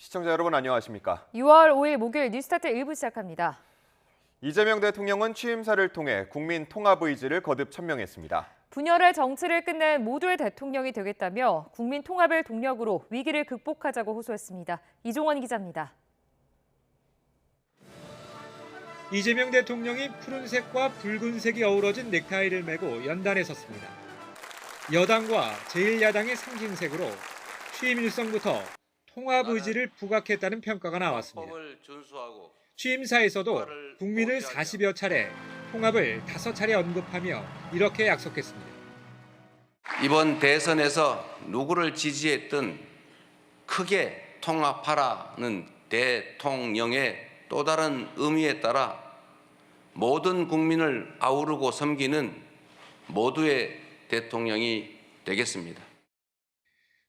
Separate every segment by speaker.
Speaker 1: 시청자 여러분 안녕하십니까?
Speaker 2: 6월 5일 목요일 뉴스타트 1부 시작합니다.
Speaker 1: 이재명 대통령은 취임사를 통해 국민 통합 의지를 거듭 천명했습니다.
Speaker 2: 분열의 정치를 끝낸 모두의 대통령이 되겠다며 국민 통합을 동력으로 위기를 극복하자고 호소했습니다. 이종원 기자입니다.
Speaker 3: 이재명 대통령이 푸른색과 붉은색이 어우러진 넥타이를 메고 연단에 섰습니다. 여당과 제1야당의 상징색으로 취임 일성부터 통합 의지를 부각했다는 평가가 나왔습니다. 취임사에서도 국민을 40여 차례, 통합을 5차례 언급하며 이렇게 약속했습니다.
Speaker 4: 이번 대선에서 누구를 지지했든 크게 통합하라는 대통령의 또 다른 의미에 따라 모든 국민을 아우르고 섬기는 모두의 대통령이 되겠습니다.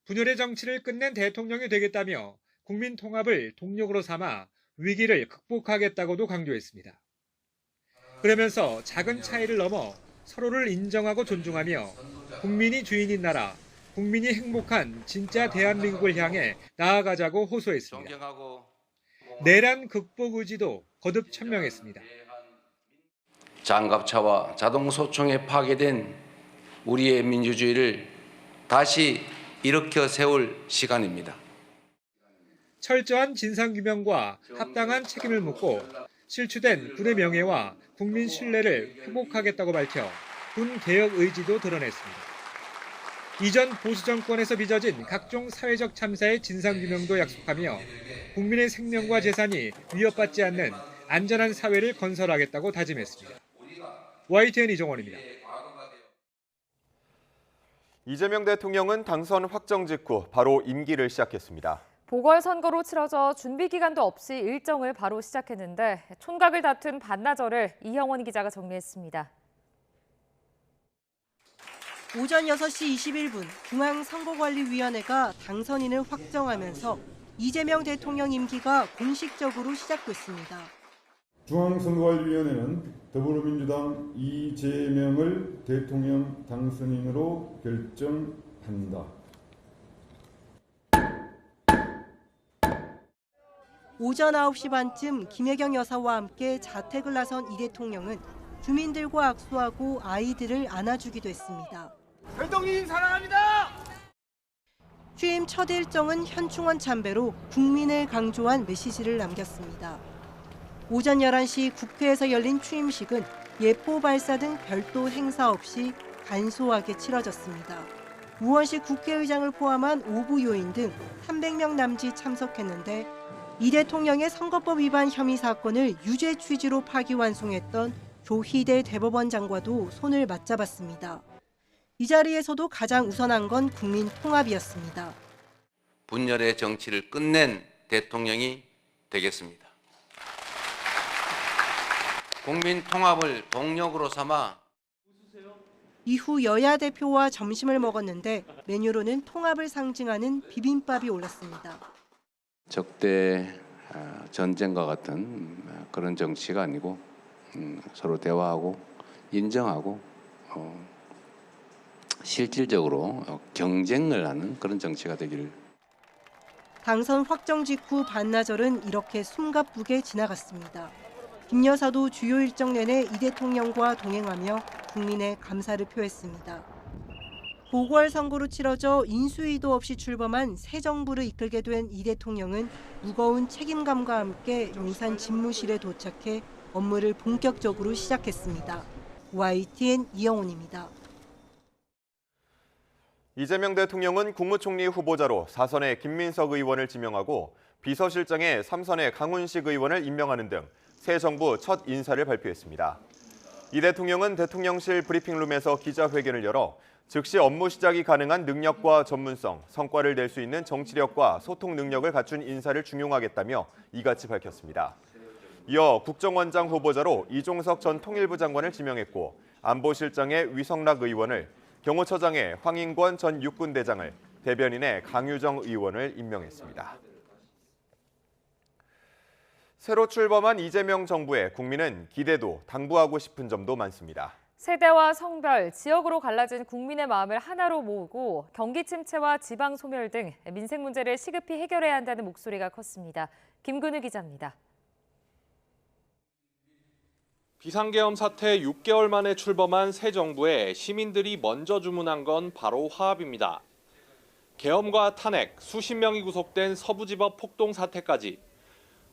Speaker 3: 분열의 정치를 끝낸 대통령이 되겠다며 국민 통합을 동력으로 삼아 위기를 극복하겠다고도 강조했습니다. 그러면서 작은 차이를 넘어 서로를 인정하고 존중하며 국민이 주인인 나라, 국민이 행복한 진짜 대한민국을 향해 나아가자고 호소했습니다. 내란 극복 의지도 거듭 천명했습니다.
Speaker 4: 장갑차와 자동소총에 파괴된 우리의 민주주의를 다시 일으켜 세울 시간입니다.
Speaker 3: 철저한 진상규명과 합당한 책임을 묻고 실추된 군의 명예와 국민 신뢰를 회복하겠다고 밝혀 군 개혁 의지도 드러냈습니다. 이전 보수 정권에서 빚어진 각종 사회적 참사의 진상규명도 약속하며 국민의 생명과 재산이 위협받지 않는 안전한 사회를 건설하겠다고 다짐했습니다. YTN 이종원입니다.
Speaker 1: 이재명 대통령은 당선 확정 직후 바로 임기를 시작했습니다.
Speaker 2: 보궐선거로 치러져 준비 기간도 없이 일정을 바로 시작했는데 촌각을 다툰 반나절을 이형원 기자가 정리했습니다.
Speaker 5: 오전 6시 21분 중앙선거관리위원회가 당선인을 확정하면서 이재명 대통령 임기가 공식적으로 시작됐습니다.
Speaker 6: 중앙선거관리위원회는 더불어민주당 이재명을 대통령 당선인으로 결정한다.
Speaker 5: 오전 9시 반쯤 김혜경 여사와 함께 자택을 나선 이 대통령은 주민들과 악수하고 아이들을 안아주기도 했습니다.
Speaker 7: 대통령 사랑합니다!
Speaker 5: 취임 첫 일정은 현충원 참배로 국민을 강조한 메시지를 남겼습니다. 오전 11시 국회에서 열린 취임식은 예포 발사 등 별도 행사 없이 간소하게 치러졌습니다. 우원식 국회의장을 포함한 5부 요인 등 300명 남짓 참석했는데 이 대통령의 선거법 위반 혐의 사건을 유죄 취지로 파기환송했던 조희대 대법원장과도 손을 맞잡았습니다. 이 자리에서도 가장 우선한 건 국민 통합이었습니다.
Speaker 4: 분열의 정치를 끝낸 대통령이 되겠습니다. 국민 통합을 동력으로 삼아
Speaker 5: 이후 여야 대표와 점심을 먹었는데 메뉴로는 통합을 상징하는 비빔밥이 올랐습니다.
Speaker 8: 적대 전쟁과 같은 그런 정치가 아니고 서로 대화하고 인정하고 실질적으로 경쟁을 하는 그런 정치가 되기를.
Speaker 5: 당선 확정 직후 반나절은 이렇게 숨가쁘게 지나갔습니다. 김 여사도 주요 일정 내내 이 대통령과 동행하며 국민의 감사를 표했습니다. 보궐선거로 치러져 인수위도 없이 출범한 새 정부를 이끌게 된 이 대통령은 무거운 책임감과 함께 용산 집무실에 도착해 업무를 본격적으로 시작했습니다. YTN 이영훈입니다.
Speaker 1: 이재명 대통령은 국무총리 후보자로 4선의 김민석 의원을 지명하고 비서실장에 3선의 강훈식 의원을 임명하는 등 새 정부 첫 인사를 발표했습니다. 이 대통령은 대통령실 브리핑룸에서 기자회견을 열어 즉시 업무 시작이 가능한 능력과 전문성, 성과를 낼 수 있는 정치력과 소통 능력을 갖춘 인사를 중용하겠다며 이같이 밝혔습니다. 이어 국정원장 후보자로 이종석 전 통일부 장관을 지명했고 안보실장에 위성락 의원을, 경호처장에 황인권 전 육군대장을, 대변인에 강유정 의원을 임명했습니다. 새로 출범한 이재명 정부에 국민은 기대도 당부하고 싶은 점도 많습니다.
Speaker 2: 세대와 성별, 지역으로 갈라진 국민의 마음을 하나로 모으고 경기 침체와 지방 소멸 등 민생 문제를 시급히 해결해야 한다는 목소리가 컸습니다. 김근우 기자입니다.
Speaker 9: 비상계엄 사태 6개월 만에 출범한 새 정부에 시민들이 먼저 주문한 건 바로 화합입니다. 계엄과 탄핵, 수십 명이 구속된 서부지법 폭동 사태까지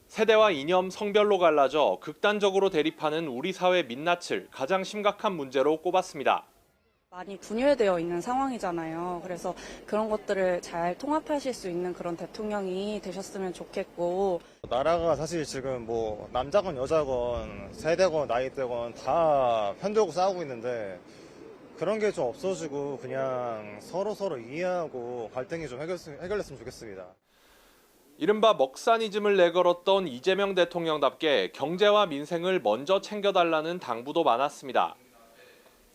Speaker 9: 세대와 이념, 성별로 갈라져 극단적으로 대립하는 우리 사회 민낯을 가장 심각한 문제로 꼽았습니다.
Speaker 10: 많이 분열되어 있는 상황이잖아요. 그래서 그런 것들을 잘 통합하실 수 있는 그런 대통령이 되셨으면 좋겠고.
Speaker 11: 나라가 사실 지금 뭐 남자건 여자건 세대건 나이대건 다 편들고 싸우고 있는데 그런 게 좀 없어지고 그냥 서로 이해하고 갈등이 좀 해결됐으면 좋겠습니다.
Speaker 9: 이른바 먹사니즘을 내걸었던 이재명 대통령답게 경제와 민생을 먼저 챙겨달라는 당부도 많았습니다.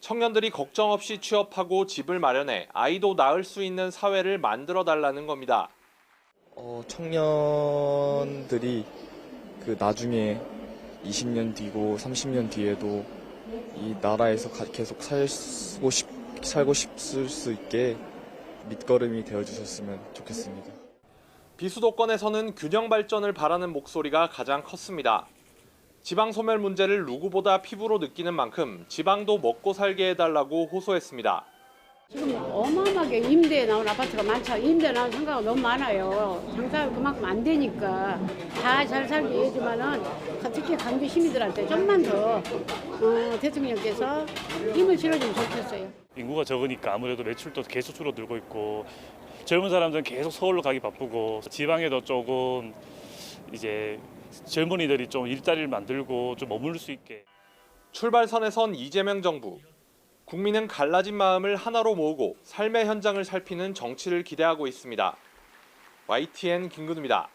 Speaker 9: 청년들이 걱정 없이 취업하고 집을 마련해 아이도 낳을 수 있는 사회를 만들어달라는 겁니다.
Speaker 12: 청년들이 나중에 20년 뒤고 30년 뒤에도 이 나라에서 계속 살고 싶을 수 있게 밑거름이 되어주셨으면 좋겠습니다.
Speaker 9: 비수도권에서는 균형 발전을 바라는 목소리가 가장 컸습니다. 지방 소멸 문제를 누구보다 피부로 느끼는 만큼 지방도 먹고 살게 해달라고 호소했습니다.
Speaker 13: 지금 어마어마하게 임대에 나온 아파트가 많죠. 임대에 나온 상가가 너무 많아요. 상가가 그만큼 안 되니까 다 잘 살게 해주면은 특히 강주 시민들한테 좀만 더 대통령께서 힘을 실어주면 좋겠어요.
Speaker 14: 인구가 적으니까 아무래도 매출도 계속 줄어들고 있고 젊은 사람들은 계속 서울로 가기 바쁘고 지방에도 조금 이제 젊은이들이 좀 일자리를 만들고 좀 머물 수 있게.
Speaker 9: 출발선에 선 이재명 정부. 국민은 갈라진 마음을 하나로 모으고 삶의 현장을 살피는 정치를 기대하고 있습니다. YTN 김근우입니다.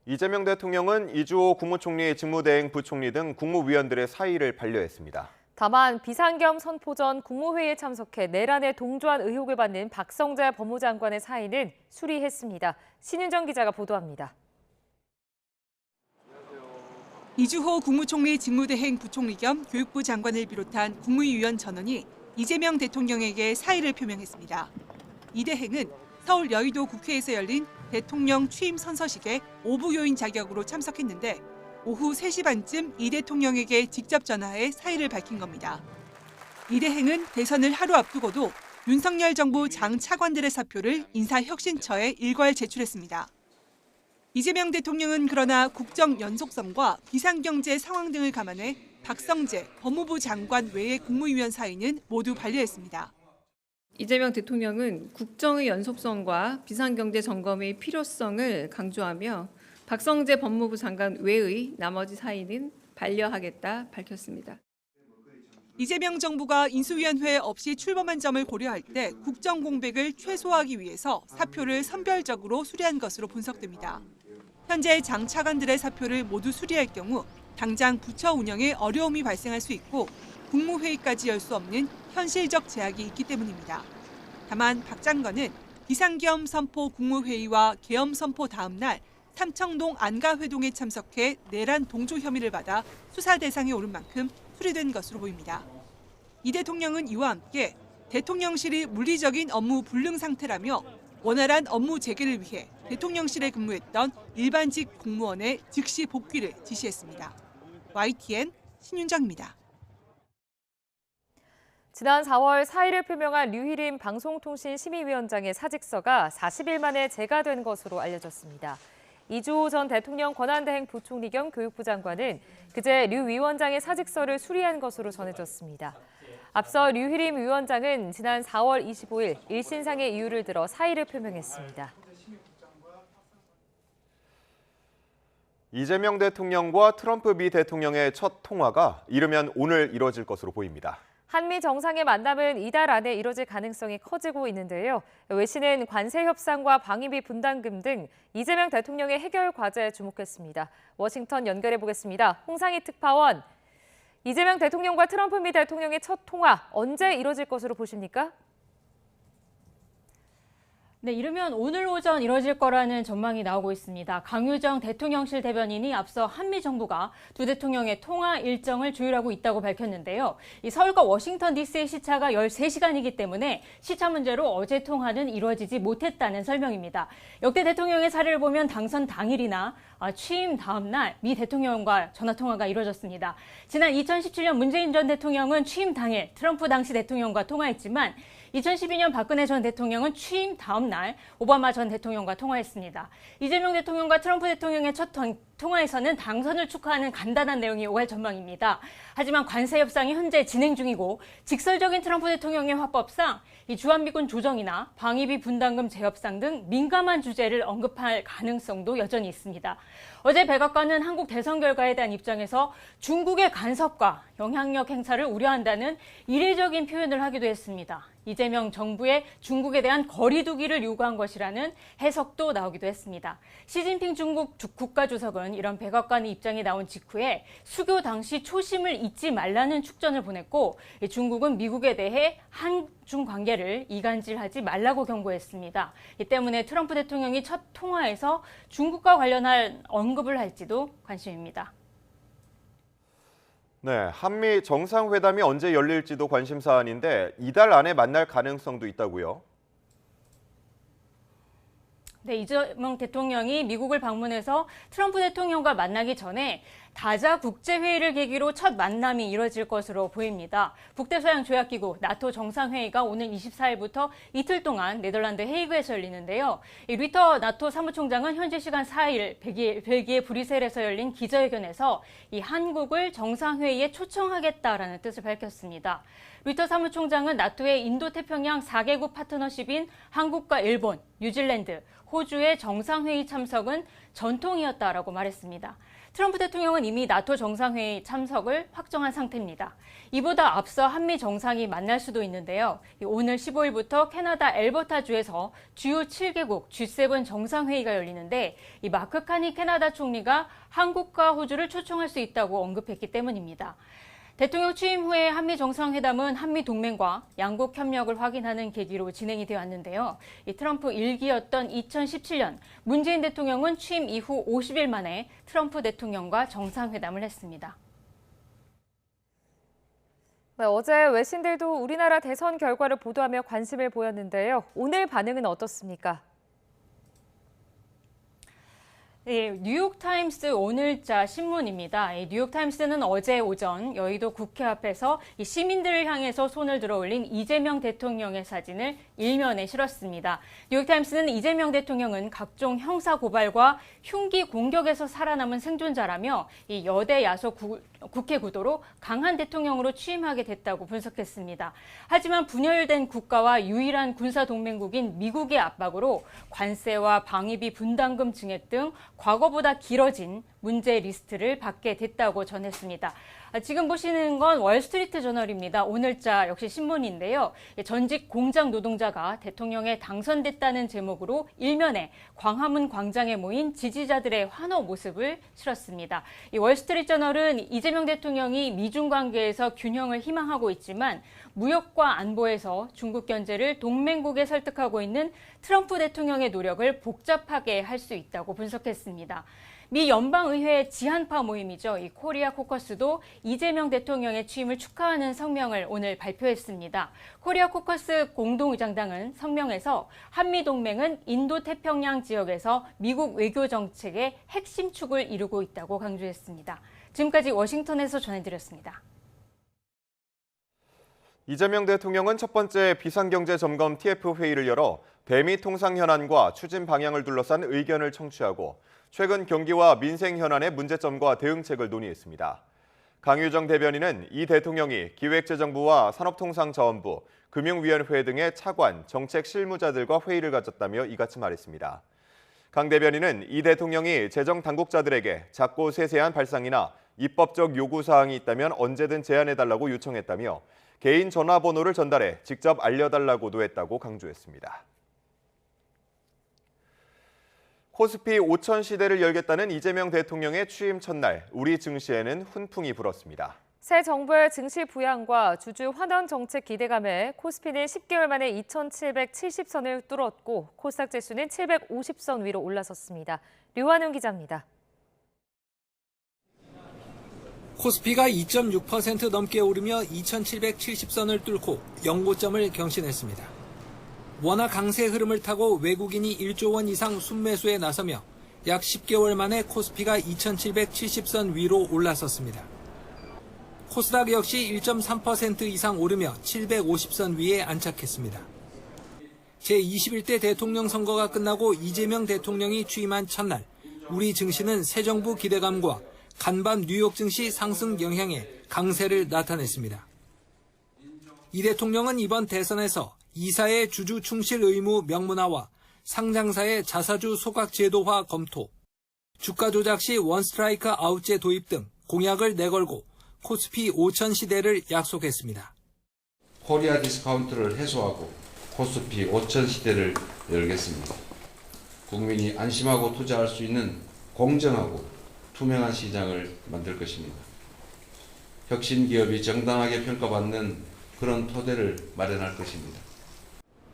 Speaker 1: 이재명 대통령은 이주호 국무총리, 직무대행 부총리 등 국무위원들의 사의를 반려했습니다.
Speaker 2: 다만 비상계엄 선포 전 국무회의에 참석해 내란에 동조한 의혹을 받는 박성재 법무장관의 사의는 수리했습니다. 신윤정 기자가 보도합니다.
Speaker 15: 이주호 국무총리 직무대행 부총리 겸 교육부 장관을 비롯한 국무위원 전원이 이재명 대통령에게 사의를 표명했습니다. 이 대행은 서울 여의도 국회에서 열린 대통령 취임 선서식에 오부요인 자격으로 참석했는데 오후 3시 반쯤 이 대통령에게 직접 전화해 사의를 밝힌 겁니다. 이 대행은 대선을 하루 앞두고도 윤석열 정부 장 차관들의 사표를 인사혁신처에 일괄 제출했습니다. 이재명 대통령은 그러나 국정 연속성과 비상경제 상황 등을 감안해 박성재 법무부 장관 외의 국무위원 사의는 모두 반려했습니다.
Speaker 16: 이재명 대통령은 국정의 연속성과 비상경제 점검의 필요성을 강조하며 박성재 법무부 장관 외의 나머지 사의는 반려하겠다 밝혔습니다.
Speaker 15: 이재명 정부가 인수위원회 없이 출범한 점을 고려할 때 국정 공백을 최소화하기 위해서 사표를 선별적으로 수리한 것으로 분석됩니다. 현재 장 차관들의 사표를 모두 수리할 경우 당장 부처 운영에 어려움이 발생할 수 있고 국무회의까지 열 수 없는 현실적 제약이 있기 때문입니다. 다만 박 장관은 비상계엄 선포 국무회의와 계엄 선포 다음 날 삼청동 안가회동에 참석해 내란 동조 혐의를 받아 수사 대상에 오른 만큼 수리된 것으로 보입니다. 이 대통령은 이와 함께 대통령실이 물리적인 업무 불능 상태라며 원활한 업무 재개를 위해 대통령실에 근무했던 일반직 공무원의 즉시 복귀를 지시했습니다. YTN 신윤정입니다.
Speaker 2: 지난 4월 사의를 표명한 류희림 방송통신심의위원장의 사직서가 40일 만에 재가된 것으로 알려졌습니다. 이주호 전 대통령 권한대행 부총리 겸 교육부 장관은 그제 류 위원장의 사직서를 수리한 것으로 전해졌습니다. 앞서 류희림 위원장은 지난 4월 25일 1신상의 이유를 들어 사의를 표명했습니다.
Speaker 1: 이재명 대통령과 트럼프 미 대통령의 첫 통화가 이르면 오늘 이뤄질 것으로 보입니다.
Speaker 2: 한미 정상의 만남은 이달 안에 이뤄질 가능성이 커지고 있는데요. 외신은 관세 협상과 방위비 분담금 등 이재명 대통령의 해결 과제에 주목했습니다. 워싱턴 연결해 보겠습니다. 홍상희 특파원, 이재명 대통령과 트럼프 미 대통령의 첫 통화 언제 이뤄질 것으로 보십니까?
Speaker 17: 네, 이르면 오늘 오전 이뤄질 거라는 전망이 나오고 있습니다. 강유정 대통령실 대변인이 앞서 한미 정부가 두 대통령의 통화 일정을 조율하고 있다고 밝혔는데요. 이 서울과 워싱턴 DC의 시차가 13시간이기 때문에 시차 문제로 어제 통화는 이루어지지 못했다는 설명입니다. 역대 대통령의 사례를 보면 당선 당일이나 취임 다음 날 미 대통령과 전화 통화가 이루어졌습니다. 지난 2017년 문재인 전 대통령은 취임 당일 트럼프 당시 대통령과 통화했지만 2012년 박근혜 전 대통령은 취임 다음 날 오바마 전 대통령과 통화했습니다. 이재명 대통령과 트럼프 대통령의 첫 통화에서는 당선을 축하하는 간단한 내용이 오갈 전망입니다. 하지만 관세 협상이 현재 진행 중이고 직설적인 트럼프 대통령의 화법상 이 주한미군 조정이나 방위비 분담금 재협상 등 민감한 주제를 언급할 가능성도 여전히 있습니다. 어제 백악관은 한국 대선 결과에 대한 입장에서 중국의 간섭과 영향력 행사를 우려한다는 이례적인 표현을 하기도 했습니다. 이재명 정부의 중국에 대한 거리 두기를 요구한 것이라는 해석도 나오기도 했습니다. 시진핑 중국 국가주석은 이런 백악관의 입장이 나온 직후에 수교 당시 초심을 잊지 말라는 축전을 보냈고 중국은 미국에 대해 한중 관계를 이간질하지 말라고 경고했습니다. 이 때문에 트럼프 대통령이 첫 통화에서 중국과 관련한 언급을 할지도 관심입니다.
Speaker 1: 네, 한미 정상회담이 언제 열릴지도 관심 사안인데 이달 안에 만날 가능성도 있다고요?
Speaker 17: 네, 이재명 대통령이 미국을 방문해서 트럼프 대통령과 만나기 전에 다자 국제회의를 계기로 첫 만남이 이뤄질 것으로 보입니다. 북대서양 조약기구 나토 정상회의가 오늘 24일부터 이틀 동안 네덜란드 헤이그에서 열리는데요. 리터 나토 사무총장은 현지 시간 4일 벨기에 브뤼셀에서 열린 기자회견에서 이 한국을 정상회의에 초청하겠다라는 뜻을 밝혔습니다. 리터 사무총장은 나토의 인도태평양 4개국 파트너십인 한국과 일본, 뉴질랜드, 호주의 정상회의 참석은 전통이었다라고 말했습니다. 트럼프 대통령은 이미 나토 정상회의 참석을 확정한 상태입니다. 이보다 앞서 한미 정상이 만날 수도 있는데요. 오늘 15일부터 캐나다 엘버타주에서 주요 7개국 G7 정상회의가 열리는데 이 마크 카니 캐나다 총리가 한국과 호주를 초청할 수 있다고 언급했기 때문입니다. 대통령 취임 후에 한미 정상회담은 한미 동맹과 양국 협력을 확인하는 계기로 진행이 되어 왔는데요. 이 트럼프 1기였던 2017년 문재인 대통령은 취임 이후 50일 만에 트럼프 대통령과 정상회담을 했습니다.
Speaker 2: 네, 어제 외신들도 우리나라 대선 결과를 보도하며 관심을 보였는데요. 오늘 반응은 어떻습니까? 네, 뉴욕타임스 오늘자 신문입니다. 뉴욕타임스는 어제 오전 여의도 국회 앞에서 시민들을 향해서 손을 들어 올린 이재명 대통령의 사진을 일면에 실었습니다. 뉴욕타임스는 이재명 대통령은 각종 형사 고발과 흉기 공격에서 살아남은 생존자라며 이 여대 야소 국회 구도로 강한 대통령으로 취임하게 됐다고 분석했습니다. 하지만 분열된 국가와 유일한 군사 동맹국인 미국의 압박으로 관세와 방위비 분담금 증액 등 과거보다 길어진 문제 리스트를 받게 됐다고 전했습니다. 지금 보시는 건 월스트리트 저널입니다. 오늘자 역시 신문인데요. 전직 공장 노동자가 대통령에 당선됐다는 제목으로 일면에 광화문 광장에 모인 지지자들의 환호 모습을 실었습니다. 이 월스트리트 저널은 이재명 대통령이 미중 관계에서 균형을 희망하고 있지만 무역과 안보에서 중국 견제를 동맹국에 설득하고 있는 트럼프 대통령의 노력을 복잡하게 할 수 있다고 분석했습니다. 미 연방의회 지한파 모임이죠. 이 코리아 코커스도 이재명 대통령의 취임을 축하하는 성명을 오늘 발표했습니다. 코리아 코커스 공동의장당은 성명에서 한미동맹은 인도태평양 지역에서 미국 외교 정책의 핵심 축을 이루고 있다고 강조했습니다. 지금까지 워싱턴에서 전해드렸습니다.
Speaker 1: 이재명 대통령은 첫 번째 비상경제점검 TF 회의를 열어 대미 통상 현안과 추진 방향을 둘러싼 의견을 청취하고 최근 경기와 민생 현안의 문제점과 대응책을 논의했습니다. 강유정 대변인은 이 대통령이 기획재정부와 산업통상자원부, 금융위원회 등의 차관, 정책 실무자들과 회의를 가졌다며 이같이 말했습니다. 강 대변인은 이 대통령이 재정당국자들에게 작고 세세한 발상이나 입법적 요구사항이 있다면 언제든 제안해달라고 요청했다며 개인 전화번호를 전달해 직접 알려달라고도 했다고 강조했습니다. 코스피 5000 시대를 열겠다는 이재명 대통령의 취임 첫날, 우리 증시에는 훈풍이 불었습니다.
Speaker 2: 새 정부의 증시 부양과 주주 환원 정책 기대감에 코스피는 10개월 만에 2,770선을 뚫었고 코스닥 지수는 750선 위로 올라섰습니다. 류환웅 기자입니다.
Speaker 18: 코스피가 2.6% 넘게 오르며 2,770선을 뚫고 연고점을 경신했습니다. 원화 강세 흐름을 타고 외국인이 1조 원 이상 순매수에 나서며 약 10개월 만에 코스피가 2,770선 위로 올라섰습니다. 코스닥 역시 1.3% 이상 오르며 750선 위에 안착했습니다. 제21대 대통령 선거가 끝나고 이재명 대통령이 취임한 첫날, 우리 증시는 새 정부 기대감과 간밤 뉴욕 증시 상승 영향에 강세를 나타냈습니다. 이 대통령은 이번 대선에서 이사의 주주 충실 의무 명문화와 상장사의 자사주 소각 제도화 검토, 주가 조작 시 원스트라이크 아웃제 도입 등 공약을 내걸고 코스피 5천 시대를 약속했습니다.
Speaker 19: 코리아 디스카운트를 해소하고 코스피 5천 시대를 열겠습니다. 국민이 안심하고 투자할 수 있는 공정하고 투명한 시장을 만들 것입니다. 혁신 기업이 정당하게 평가받는 그런 토대를 마련할 것입니다.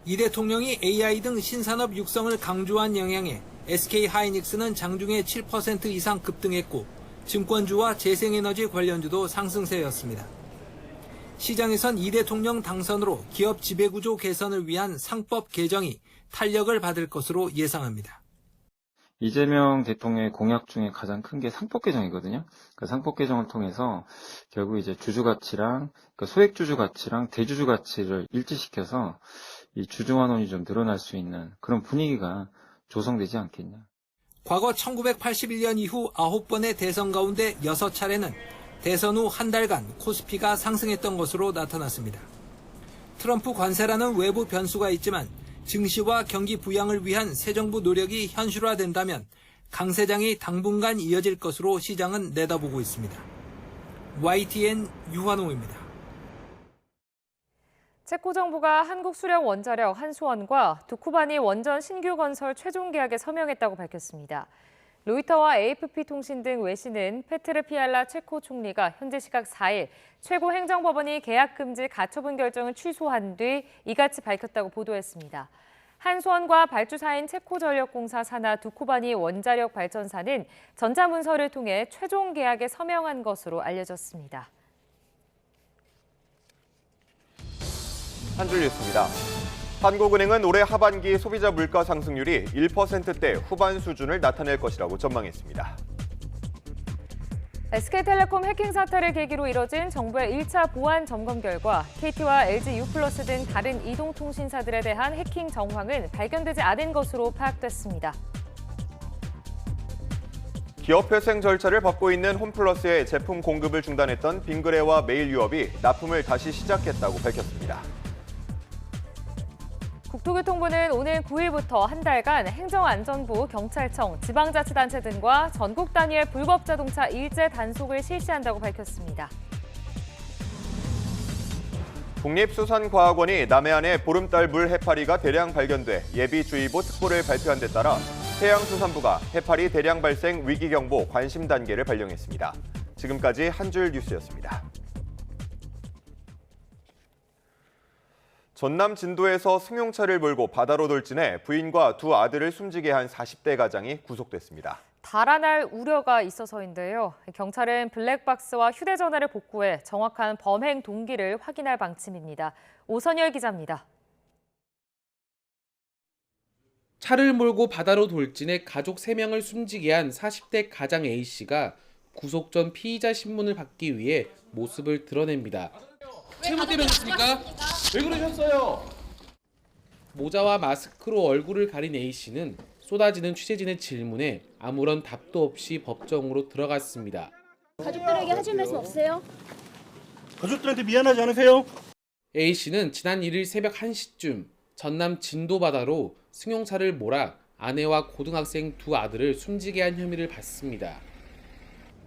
Speaker 18: 이 대통령이 AI 등 신산업 육성을 강조한 영향에 SK하이닉스는 장중에 7% 이상 급등했고 증권주와 재생에너지 관련주도 상승세였습니다. 시장에선 이 대통령 당선으로 기업 지배구조 개선을 위한 상법 개정이 탄력을 받을 것으로 예상합니다.
Speaker 20: 이재명 대통령의 공약 중에 가장 큰 게 상법 개정이거든요. 그 상법 개정을 통해서 결국 이제 주주 가치랑 소액 주주 가치랑 대주주 가치를 일치시켜서 이 주주 환원이 좀 늘어날 수 있는 그런 분위기가 조성되지 않겠냐.
Speaker 18: 과거 1981년 이후 9번의 대선 가운데 6차례는 대선 후 한 달간 코스피가 상승했던 것으로 나타났습니다. 트럼프 관세라는 외부 변수가 있지만 증시와 경기 부양을 위한 새 정부 노력이 현실화된다면 강세장이 당분간 이어질 것으로 시장은 내다보고 있습니다. YTN 유환호입니다.
Speaker 2: 체코 정부가 한국 수력 원자력 한수원과 두쿠바니 원전 신규 건설 최종 계약에 서명했다고 밝혔습니다. 로이터와 AFP-통신 등 외신은 페트르 피알라 체코 총리가 현지 시각 4일 최고 행정법원이 계약 금지 가처분 결정을 취소한 뒤 이같이 밝혔다고 보도했습니다. 한수원과 발주사인 체코전력공사 산하 두쿠바니 원자력 발전사는 전자문서를 통해 최종 계약에 서명한 것으로 알려졌습니다.
Speaker 1: 한 줄 뉴스입니다. 한국은행은 올해 하반기 소비자 물가 상승률이 1%대 후반 수준을 나타낼 것이라고 전망했습니다.
Speaker 2: SK텔레콤 해킹 사태를 계기로 이뤄진 정부의 1차 보안 점검 결과 KT와 LG U+ 등 다른 이동통신사들에 대한 해킹 정황은 발견되지 않은 것으로 파악됐습니다.
Speaker 1: 기업회생 절차를 밟고 있는 홈플러스의 제품 공급을 중단했던 빙그레와 메일유업이 납품을 다시 시작했다고 밝혔습니다.
Speaker 2: 국토교통부는 오늘 9일부터 한 달간 행정안전부, 경찰청, 지방자치단체 등과 전국 단위의 불법 자동차 일제 단속을 실시한다고 밝혔습니다.
Speaker 1: 국립수산과학원이 남해안에 보름달 물 해파리가 대량 발견돼 예비주의보 특보를 발표한 데 따라 해양수산부가 해파리 대량 발생 위기경보 관심 단계를 발령했습니다. 지금까지 한 줄 뉴스였습니다. 전남 진도에서 승용차를 몰고 바다로 돌진해 부인과 두 아들을 숨지게 한 40대 가장이 구속됐습니다.
Speaker 2: 달아날 우려가 있어서인데요. 경찰은 블랙박스와 휴대전화를 복구해 정확한 범행 동기를 확인할 방침입니다. 오선열 기자입니다.
Speaker 21: 차를 몰고 바다로 돌진해 가족 3명을 숨지게 한 40대 가장 A씨가 구속 전 피의자 신문을 받기 위해 모습을 드러냅니다. 채무 때문에 그렇습니까? 왜 그러셨어요? 모자와 마스크로 얼굴을 가린 A씨는 쏟아지는 취재진의 질문에 아무런 답도 없이 법정으로 들어갔습니다.
Speaker 22: 가족들에게 하실 말씀 없으세요?
Speaker 23: 가족들한테 미안하지 않으세요?
Speaker 21: A씨는 지난 1일 새벽 1시쯤 전남 진도 바다로 승용차를 몰아 아내와 고등학생 두 아들을 숨지게 한 혐의를 받습니다.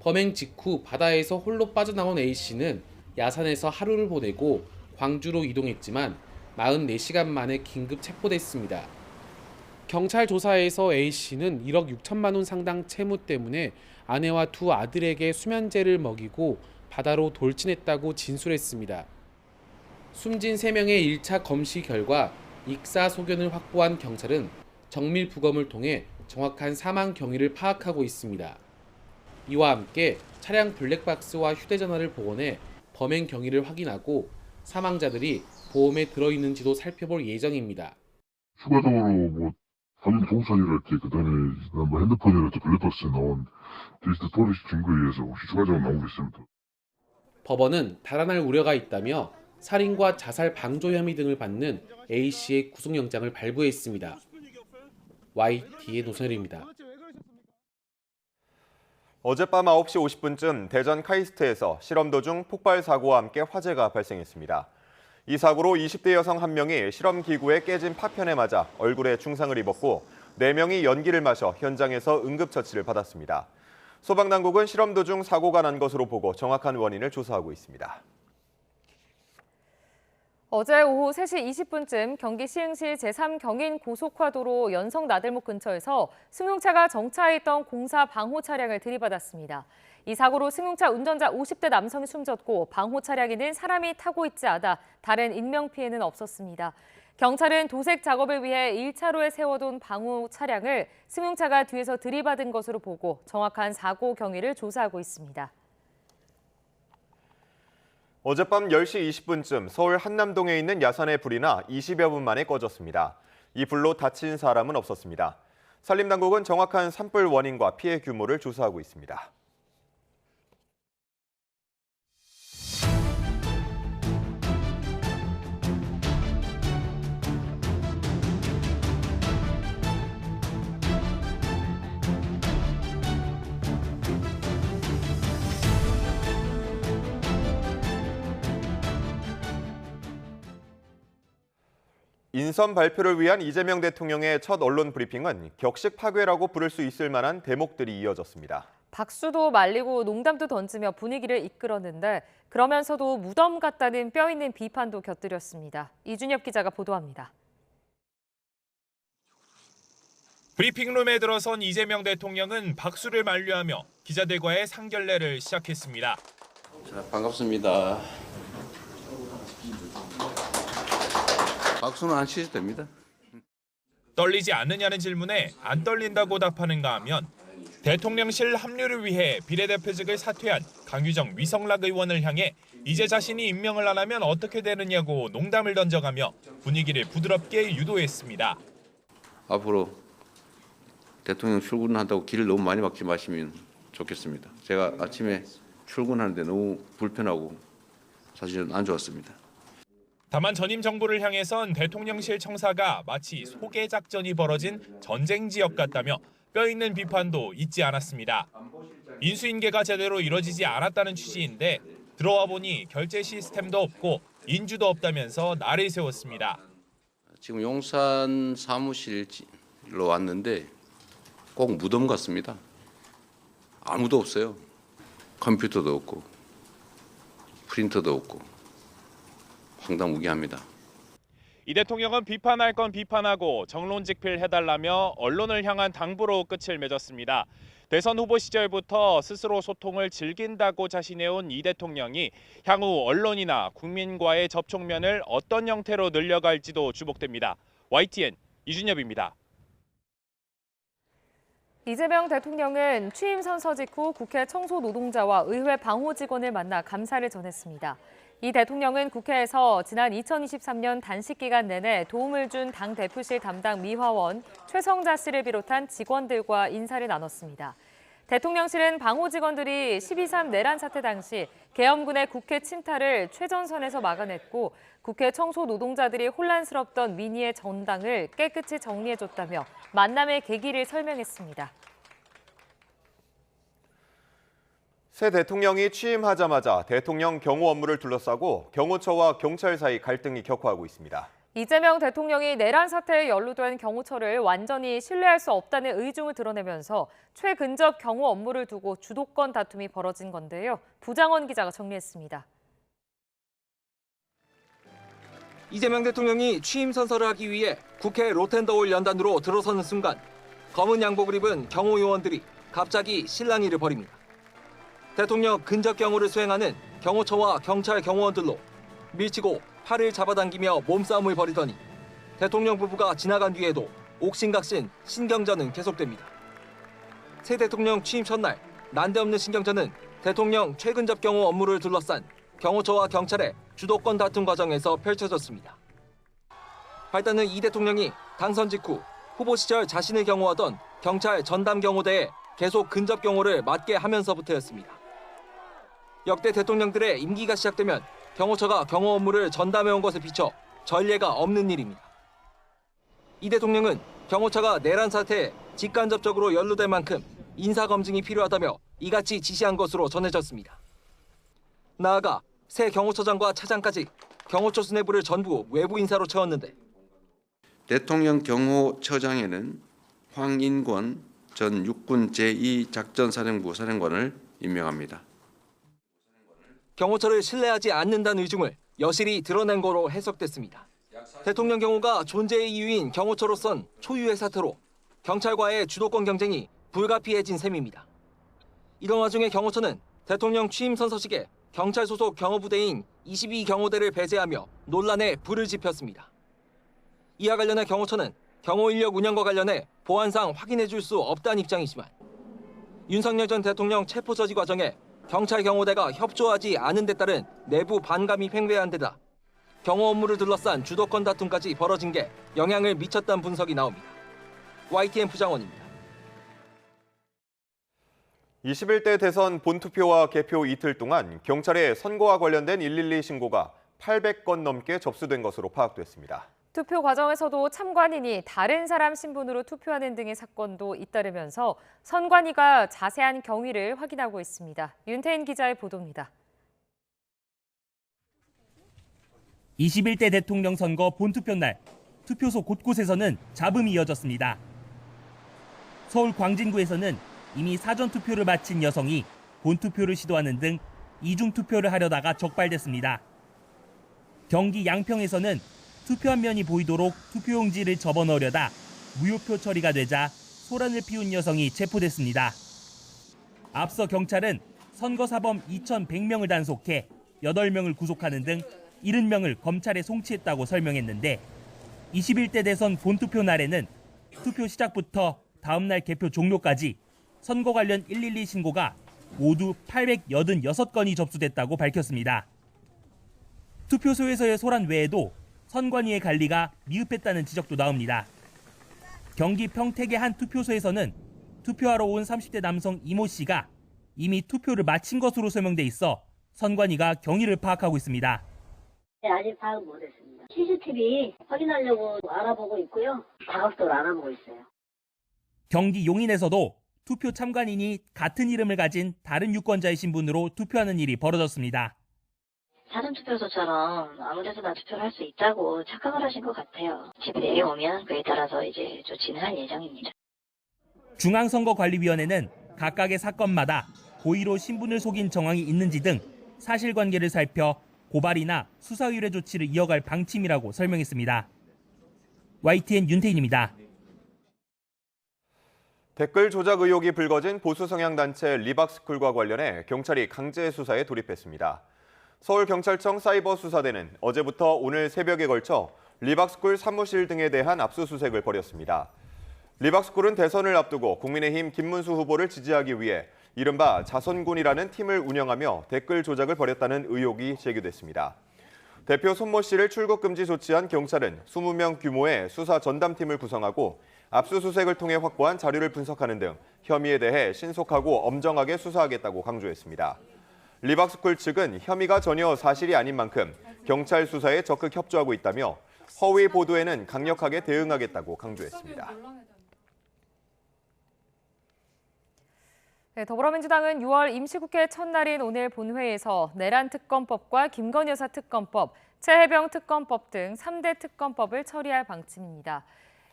Speaker 21: 범행 직후 바다에서 홀로 빠져나온 A씨는 야산에서 하루를 보내고 광주로 이동했지만 44시간 만에 긴급 체포됐습니다. 경찰 조사에서 A씨는 1억 6천만 원 상당 채무 때문에 아내와 두 아들에게 수면제를 먹이고 바다로 돌진했다고 진술했습니다. 숨진 3명의 1차 검시 결과 익사 소견을 확보한 경찰은 정밀 부검을 통해 정확한 사망 경위를 파악하고 있습니다. 이와 함께 차량 블랙박스와 휴대전화를 복원해 범행 경위를 확인하고 사망자들이 보험에 들어있는지도 살펴볼 예정입니다.
Speaker 3: 추가적으로 뭐 살인 동선이랄지 그다음에 뭐 핸드폰이랄지 블랙박스에 나온 디지털 포렌식 증거에 의해서 혹시 추가적으로 나오겠습니다.
Speaker 21: 법원은 달아날 우려가 있다며 살인과 자살 방조 혐의 등을 받는 A씨의 구속영장을 발부했습니다. YT의 노선일입니다.
Speaker 1: 어젯밤 9시 50분쯤 대전 카이스트에서 실험 도중 폭발 사고와 함께 화재가 발생했습니다. 이 사고로 20대 여성 1명이 실험 기구에 깨진 파편에 맞아 얼굴에 중상을 입었고 4명이 연기를 마셔 현장에서 응급처치를 받았습니다. 소방당국은 실험 도중 사고가 난 것으로 보고 정확한 원인을 조사하고 있습니다.
Speaker 2: 어제 오후 3시 20분쯤 경기 시흥시 제3경인 고속화도로 연성 나들목 근처에서 승용차가 정차해 있던 공사 방호 차량을 들이받았습니다. 이 사고로 승용차 운전자 50대 남성이 숨졌고 방호 차량에는 사람이 타고 있지 않아 다른 인명피해는 없었습니다. 경찰은 도색 작업을 위해 1차로에 세워둔 방호 차량을 승용차가 뒤에서 들이받은 것으로 보고 정확한 사고 경위를 조사하고 있습니다.
Speaker 1: 어젯밤 10시 20분쯤 서울 한남동에 있는 야산에 불이 나 20여 분 만에 꺼졌습니다. 이 불로 다친 사람은 없었습니다. 산림당국은 정확한 산불 원인과 피해 규모를 조사하고 있습니다. 인선 발표를 위한 이재명 대통령의 첫 언론 브리핑은 격식 파괴라고 부를 수 있을 만한 대목들이 이어졌습니다.
Speaker 2: 박수도 말리고 농담도 던지며 분위기를 이끌었는데 그러면서도 무덤 같다는 뼈 있는 비판도 곁들였습니다. 이준엽 기자가 보도합니다.
Speaker 6: 브리핑룸에 들어선 이재명 대통령은 박수를 만류하며 기자들과의 상견례를 시작했습니다.
Speaker 4: 자, 반갑습니다. 박수는 안 치셔도 됩니다.
Speaker 6: 떨리지 않느냐는 질문에 안 떨린다고 답하는가 하면 대통령실 합류를 위해 비례대표직을 사퇴한 강유정 위성락 의원을 향해 이제 자신이 임명을 안 하면 어떻게 되느냐고 농담을 던져가며 분위기를 부드럽게 유도했습니다.
Speaker 4: 앞으로 대통령 출근한다고 길을 너무 많이 막지 마시면 좋겠습니다. 제가 아침에 출근하는데 너무 불편하고 사실은 안 좋았습니다.
Speaker 6: 다만 전임 정부를 향해선 대통령실 청사가 마치 소개 작전이 벌어진 전쟁 지역 같다며 뼈 있는 비판도 잊지 않았습니다. 인수인계가 제대로 이뤄지지 않았다는 취지인데 들어와 보니 결제 시스템도 없고 인주도 없다면서 날을 세웠습니다.
Speaker 4: 지금 용산 사무실로 왔는데 꼭 무덤 같습니다. 아무도 없어요. 컴퓨터도 없고 프린터도 없고. 황당무계합니다.
Speaker 6: 이 대통령은 비판할 건 비판하고 정론직필해달라며 언론을 향한 당부로 끝을 맺었습니다. 대선 후보 시절부터 스스로 소통을 즐긴다고 자신해온 이 대통령이 향후 언론이나 국민과의 접촉면을 어떤 형태로 늘려갈지도 주목됩니다. YTN 이준엽입니다.
Speaker 2: 이재명 대통령은 취임 선서 직후 국회 청소 노동자와 의회 방호 직원을 만나 감사를 전했습니다. 이 대통령은 국회에서 지난 2023년 단식 기간 내내 도움을 준 당대표실 담당 미화원 최성자 씨를 비롯한 직원들과 인사를 나눴습니다. 대통령실은 방호 직원들이 12.3 내란 사태 당시 계엄군의 국회 침탈을 최전선에서 막아냈고 국회 청소 노동자들이 혼란스럽던 민의의 전당을 깨끗이 정리해줬다며 만남의 계기를 설명했습니다.
Speaker 1: 새 대통령이 취임하자마자 대통령 경호 업무를 둘러싸고 경호처와 경찰 사이 갈등이 격화하고 있습니다.
Speaker 2: 이재명 대통령이 내란 사태에 연루된 경호처를 완전히 신뢰할 수 없다는 의중을 드러내면서 최근접 경호 업무를 두고 주도권 다툼이 벌어진 건데요. 부장원 기자가 정리했습니다.
Speaker 7: 이재명 대통령이 취임 선서를 하기 위해 국회 로텐더홀 연단으로 들어서는 순간 검은 양복을 입은 경호요원들이 갑자기 실랑이를 벌입니다. 대통령 근접 경호를 수행하는 경호처와 경찰 경호원들로 밀치고 팔을 잡아당기며 몸싸움을 벌이더니 대통령 부부가 지나간 뒤에도 옥신각신 신경전은 계속됩니다. 새 대통령 취임 첫날 난데없는 신경전은 대통령 최근접 경호 업무를 둘러싼 경호처와 경찰의 주도권 다툼 과정에서 펼쳐졌습니다. 발단은 이 대통령이 당선 직후 후보 시절 자신을 경호하던 경찰 전담 경호대에 계속 근접 경호를 맡게 하면서부터였습니다. 역대 대통령들의 임기가 시작되면 경호처가 경호 업무를 전담해온 것에 비춰 전례가 없는 일입니다. 이 대통령은 경호처가 내란 사태에 직간접적으로 연루될 만큼 인사검증이 필요하다며 이같이 지시한 것으로 전해졌습니다. 나아가 새 경호처장과 차장까지 경호처 수뇌부를 전부 외부 인사로 채웠는데
Speaker 19: 대통령 경호처장에는 황인권 전 육군 제2작전사령부 사령관을 임명합니다.
Speaker 7: 경호처를 신뢰하지 않는다는 의중을 여실히 드러낸 거로 해석됐습니다. 대통령 경호가 존재의 이유인 경호처로선 초유의 사태로 경찰과의 주도권 경쟁이 불가피해진 셈입니다. 이런 와중에 경호처는 대통령 취임 선서식에 경찰 소속 경호부대인 22경호대를 배제하며 논란에 불을 지폈습니다. 이와 관련해 경호처는 경호 인력 운영과 관련해 보안상 확인해 줄 수 없다는 입장이지만 윤석열 전 대통령 체포 저지 과정에 경찰 경호대가 협조하지 않은 데 따른 내부 반감이 팽배한 데다 경호 업무를 둘러싼 주도권 다툼까지 벌어진 게 영향을 미쳤다는 분석이 나옵니다. YTN 부장원입니다.
Speaker 1: 21대 대선 본투표와 개표 이틀 동안 경찰의 선거와 관련된 112 신고가 800건 넘게 접수된 것으로 파악됐습니다.
Speaker 2: 투표 과정에서도 참관인이 다른 사람 신분으로 투표하는 등의 사건도 잇따르면서 선관위가 자세한 경위를 확인하고 있습니다. 윤태인 기자의 보도입니다.
Speaker 5: 21대 대통령 선거 본투표 날 투표소 곳곳에서는 잡음이 이어졌습니다. 서울 광진구에서는 이미 사전 투표를 마친 여성이 본투표를 시도하는 등 이중 투표를 하려다가 적발됐습니다. 경기 양평에서는 투표한 면이 보이도록 투표용지를 접어넣으려다 무효표 처리가 되자 소란을 피운 여성이 체포됐습니다. 앞서 경찰은 선거사범 2,100명을 단속해 8명을 구속하는 등 70명을 검찰에 송치했다고 설명했는데 21대 대선 본투표 날에는 투표 시작부터 다음 날 개표 종료까지 선거 관련 112 신고가 모두 886건이 접수됐다고 밝혔습니다. 투표소에서의 소란 외에도 선관위의 관리가 미흡했다는 지적도 나옵니다. 경기 평택의 한 투표소에서는 투표하러 온 30대 남성 이모 씨가 이미 투표를 마친 것으로 설명돼 있어 선관위가 경위를 파악하고 있습니다.
Speaker 8: 네, 아직 파악 못했습니다. CCTV 확인하려고 알아보고 있고요. 다각도로 알아보고 있어요.
Speaker 5: 경기 용인에서도 투표 참관인이 같은 이름을 가진 다른 유권자의 신분으로 투표하는 일이 벌어졌습니다.
Speaker 8: 사전투표소처럼 아무 데서나 투표를 할 수 있다고 착각을 하신 것 같아요. 집에 내려오면 그에 따라서 이제 조치는 할 예정입니다.
Speaker 5: 중앙선거관리위원회는 각각의 사건마다 고의로 신분을 속인 정황이 있는지 등 사실관계를 살펴 고발이나 수사 의뢰 조치를 이어갈 방침이라고 설명했습니다. YTN 윤태인입니다.
Speaker 1: 댓글 조작 의혹이 불거진 보수 성향 단체 리박스쿨과 관련해 경찰이 강제 수사에 돌입했습니다. 서울경찰청 사이버수사대는 어제부터 오늘 새벽에 걸쳐 리박스쿨 사무실 등에 대한 압수수색을 벌였습니다. 리박스쿨은 대선을 앞두고 국민의힘 김문수 후보를 지지하기 위해 이른바 자선군이라는 팀을 운영하며 댓글 조작을 벌였다는 의혹이 제기됐습니다. 대표 손모 씨를 출국 금지 조치한 경찰은 20명 규모의 수사 전담팀을 구성하고 압수수색을 통해 확보한 자료를 분석하는 등 혐의에 대해 신속하고 엄정하게 수사하겠다고 강조했습니다. 리박스쿨 측은 혐의가 전혀 사실이 아닌 만큼 경찰 수사에 적극 협조하고 있다며 허위 보도에는 강력하게 대응하겠다고 강조했습니다.
Speaker 2: 네, 더불어민주당은 6월 임시국회 첫날인 오늘 본회의에서 내란 특검법과 김건희 여사 특검법, 최혜병 특검법 등 3대 특검법을 처리할 방침입니다.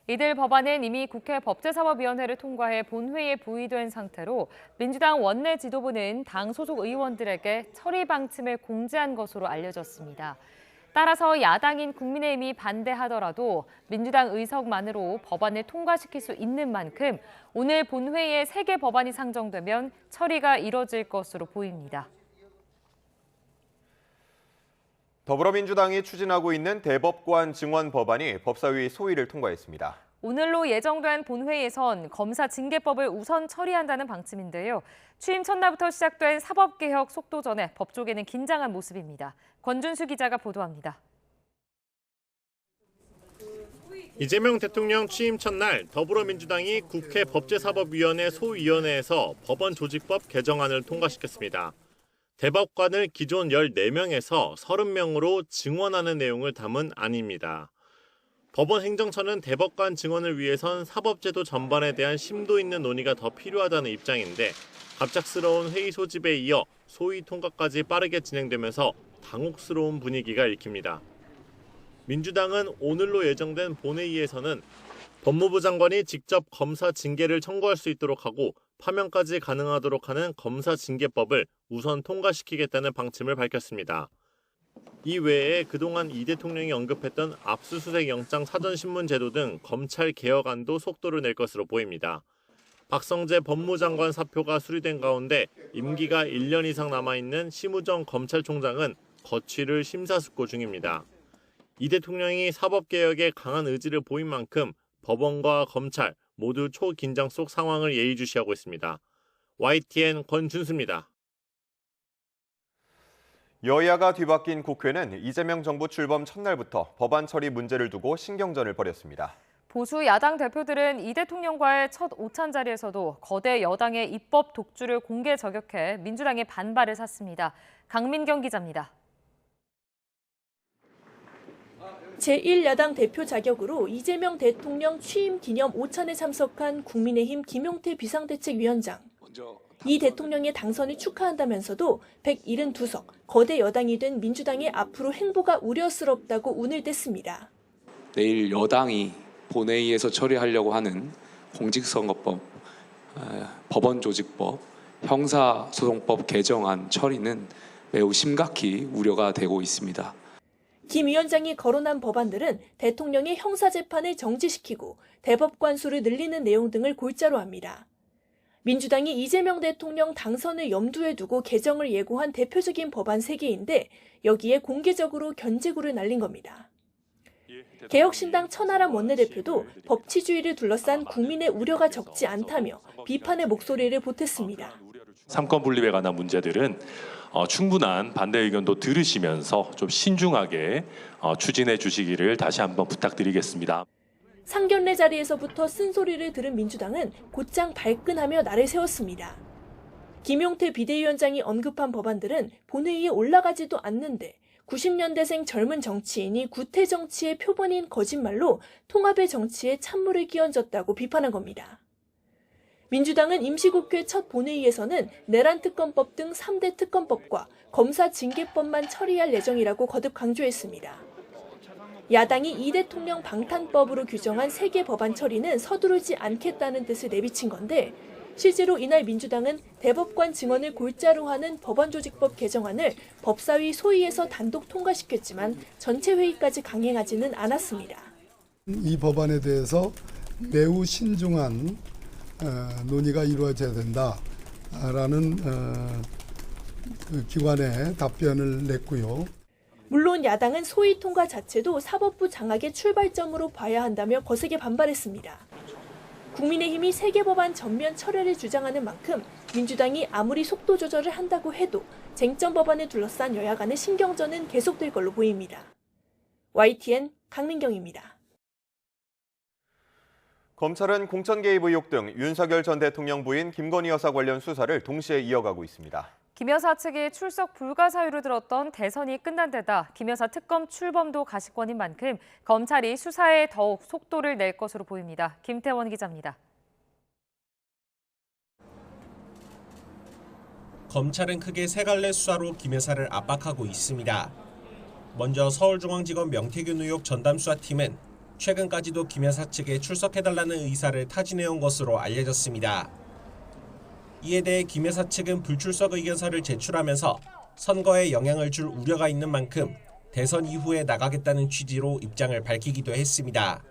Speaker 2: 이들 법안은 이미 국회 법제사법위원회를 통과해 본회의에 부의된 상태로 민주당 원내 지도부는 당 소속 의원들에게 처리 방침을 공지한 것으로 알려졌습니다. 따라서 야당인 국민의힘이 반대하더라도 민주당 의석만으로 법안을 통과시킬 수 있는 만큼 오늘 본회의에 3개 법안이 상정되면 처리가 이뤄질 것으로 보입니다.
Speaker 1: 더불어민주당이 추진하고 있는 대법관 증원 법안이 법사위 소위를 통과했습니다.
Speaker 2: 오늘로 예정된 본회의에선 검사 징계법을 우선 처리한다는 방침인데요. 취임 첫날부터 시작된 사법개혁 속도전에 법조계는 긴장한 모습입니다. 권준수 기자가 보도합니다.
Speaker 10: 이재명 대통령 취임 첫날 더불어민주당이 국회 법제사법위원회 소위원회에서 법원조직법 개정안을 통과시켰습니다. 대법관을 기존 14명에서 30명으로 증원하는 내용을 담은 안입니다. 법원 행정처는 대법관 증원을 위해선 사법제도 전반에 대한 심도 있는 논의가 더 필요하다는 입장인데 갑작스러운 회의 소집에 이어 소위 통과까지 빠르게 진행되면서 당혹스러운 분위기가 읽힙니다. 민주당은 오늘로 예정된 본회의에서는 법무부 장관이 직접 검사 징계를 청구할 수 있도록 하고 파면까지 가능하도록 하는 검사 징계법을 우선 통과시키겠다는 방침을 밝혔습니다. 이 외에 그동안 이 대통령이 언급했던 압수수색 영장 사전신문 제도 등 검찰 개혁안도 속도를 낼 것으로 보입니다. 박성재 법무장관 사표가 수리된 가운데 임기가 1년 이상 남아있는 심우정 검찰총장은 거취를 심사숙고 중입니다. 이 대통령이 사법개혁에 강한 의지를 보인 만큼 법원과 검찰 모두 초긴장 속 상황을 예의주시하고 있습니다. YTN 권준수입니다.
Speaker 1: 여야가 뒤바뀐 국회는 이재명 정부 출범 첫날부터 법안 처리 문제를 두고 신경전을 벌였습니다.
Speaker 2: 보수 야당 대표들은 이 대통령과의 첫 오찬 자리에서도 거대 여당의 입법 독주를 공개 저격해 민주당의 반발을 샀습니다. 강민경 기자입니다.
Speaker 11: 제1야당 대표 자격으로 이재명 대통령 취임 기념 오찬에 참석한 국민의힘 김용태 비상대책위원장. 이 대통령의 당선을 축하한다면서도 172석, 거대 여당이 된 민주당의 앞으로 행보가 우려스럽다고 운을 뗐습니다.
Speaker 12: 내일 여당이 본회의에서 처리하려고 하는 공직선거법, 법원조직법, 형사소송법 개정안 처리는 매우 심각히 우려가 되고 있습니다.
Speaker 11: 김 위원장이 거론한 법안들은 대통령의 형사재판을 정지시키고 대법관 수를 늘리는 내용 등을 골자로 합니다. 민주당이 이재명 대통령 당선을 염두에 두고 개정을 예고한 대표적인 법안 3개인데 여기에 공개적으로 견제구를 날린 겁니다. 개혁신당 천하람 원내대표도 법치주의를 둘러싼 국민의 우려가 적지 않다며 비판의 목소리를 보탰습니다.
Speaker 24: 삼권 분립에 관한 문제들은 충분한 반대 의견도 들으시면서 좀 신중하게 추진해 주시기를 다시 한번 부탁드리겠습니다.
Speaker 11: 상견례 자리에서부터 쓴소리를 들은 민주당은 곧장 발끈하며 날을 세웠습니다. 김용태 비대위원장이 언급한 법안들은 본회의에 올라가지도 않는데 90년대생 젊은 정치인이 구태 정치의 표본인 거짓말로 통합의 정치에 찬물을 끼얹었다고 비판한 겁니다. 민주당은 임시국회 첫 본회의에서는 내란 특검법 등 3대 특검법과 검사 징계법만 처리할 예정이라고 거듭 강조했습니다. 야당이 이 대통령 방탄법으로 규정한 3개 법안 처리는 서두르지 않겠다는 뜻을 내비친 건데 실제로 이날 민주당은 대법관 증언을 골자로 하는 법원조직법 개정안을 법사위 소위에서 단독 통과시켰지만 전체 회의까지 강행하지는 않았습니다.
Speaker 25: 이 법안에 대해서 매우 신중한 논의가 이루어져야 된다라는 기관의 답변을 냈고요.
Speaker 11: 물론 야당은 소위 통과 자체도 사법부 장악의 출발점으로 봐야 한다며 거세게 반발했습니다. 국민의힘이 3개 법안 전면 철회를 주장하는 만큼 민주당이 아무리 속도 조절을 한다고 해도 쟁점 법안을 둘러싼 여야 간의 신경전은 계속될 걸로 보입니다. YTN 강민경입니다.
Speaker 1: 검찰은 공천 개입 의혹 등 윤석열 전 대통령 부인 김건희 여사 관련 수사를 동시에 이어가고 있습니다.
Speaker 2: 김 여사 측이 출석 불가 사유를 들었던 대선이 끝난 데다 김 여사 특검 출범도 가시권인 만큼 검찰이 수사에 더욱 속도를 낼 것으로 보입니다. 김태원 기자입니다.
Speaker 26: 검찰은 크게 3갈래 수사로 김 여사를 압박하고 있습니다. 먼저 서울중앙지검 명태균 의혹 전담수사팀은 최근까지도 김 여사 측에 출석해달라는 의사를 타진해온 것으로 알려졌습니다. 이에 대해 김 여사 측은 불출석 의견서를 제출하면서 선거에 영향을 줄 우려가 있는 만큼 대선 이후에 나가겠다는 취지로 입장을 밝히기도 했습니다.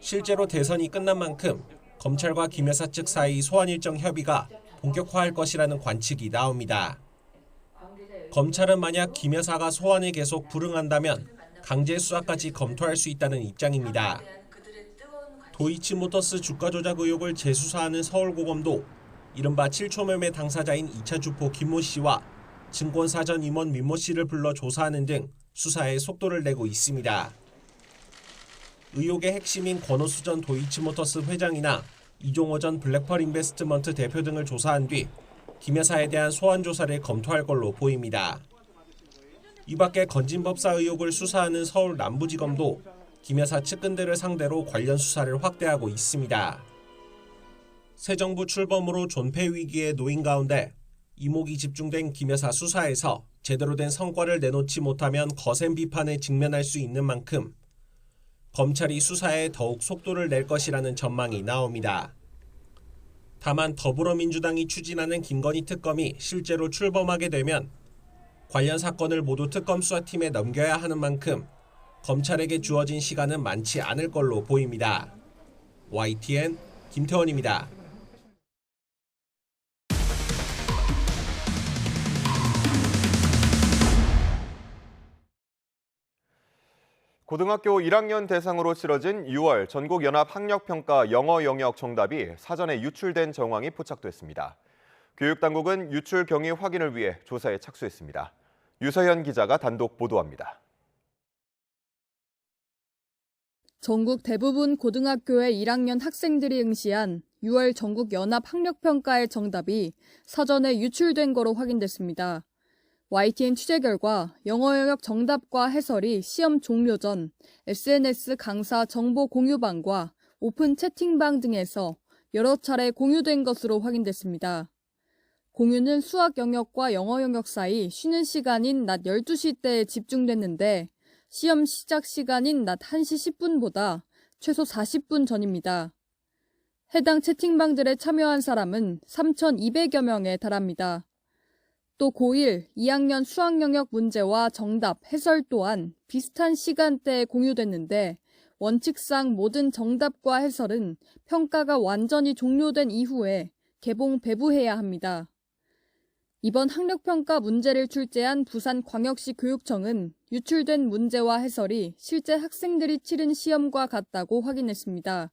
Speaker 26: 실제로 대선이 끝난 만큼 검찰과 김 여사 측 사이 소환 일정 협의가 본격화할 것이라는 관측이 나옵니다. 검찰은 만약 김 여사가 소환에 계속 불응한다면 강제 수사까지 검토할 수 있다는 입장입니다. 도이치모터스 주가 조작 의혹을 재수사하는 서울고검도 이른바 7초 매매 당사자인 2차 주포 김모 씨와 증권사전 임원 민모 씨를 불러 조사하는 등 수사에 속도를 내고 있습니다. 의혹의 핵심인 권오수 전 도이치모터스 회장이나 이종호 전 블랙펄 인베스트먼트 대표 등을 조사한 뒤 김 여사에 대한 소환 조사를 검토할 걸로 보입니다. 이 밖에 건진법사 의혹을 수사하는 서울 남부지검도 김 여사 측근들을 상대로 관련 수사를 확대하고 있습니다. 새 정부 출범으로 존폐 위기에 놓인 가운데 이목이 집중된 김 여사 수사에서 제대로 된 성과를 내놓지 못하면 거센 비판에 직면할 수 있는 만큼 검찰이 수사에 더욱 속도를 낼 것이라는 전망이 나옵니다. 다만 더불어민주당이 추진하는 김건희 특검이 실제로 출범하게 되면 관련 사건을 모두 특검 수사팀에 넘겨야 하는 만큼 검찰에게 주어진 시간은 많지 않을 걸로 보입니다. YTN 김태원입니다.
Speaker 1: 고등학교 1학년 대상으로 치러진 6월 전국연합학력평가 영어 영역 정답이 사전에 유출된 정황이 포착됐습니다. 교육당국은 유출 경위 확인을 위해 조사에 착수했습니다. 유서연 기자가 단독 보도합니다.
Speaker 9: 전국 대부분 고등학교의 1학년 학생들이 응시한 6월 전국연합학력평가의 정답이 사전에 유출된 거로 확인됐습니다. YTN 취재 결과 영어 영역 정답과 해설이 시험 종료 전 SNS 강사 정보 공유방과 오픈 채팅방 등에서 여러 차례 공유된 것으로 확인됐습니다. 공유는 수학 영역과 영어 영역 사이 쉬는 시간인 낮 12시 때에 집중됐는데 시험 시작 시간인 낮 1시 10분보다 최소 40분 전입니다. 해당 채팅방들에 참여한 사람은 3,200여 명에 달합니다. 또 고1, 2학년 수학 영역 문제와 정답, 해설 또한 비슷한 시간대에 공유됐는데 원칙상 모든 정답과 해설은 평가가 완전히 종료된 이후에 개봉 배부해야 합니다. 이번 학력평가 문제를 출제한 부산광역시 교육청은 유출된 문제와 해설이 실제 학생들이 치른 시험과 같다고 확인했습니다.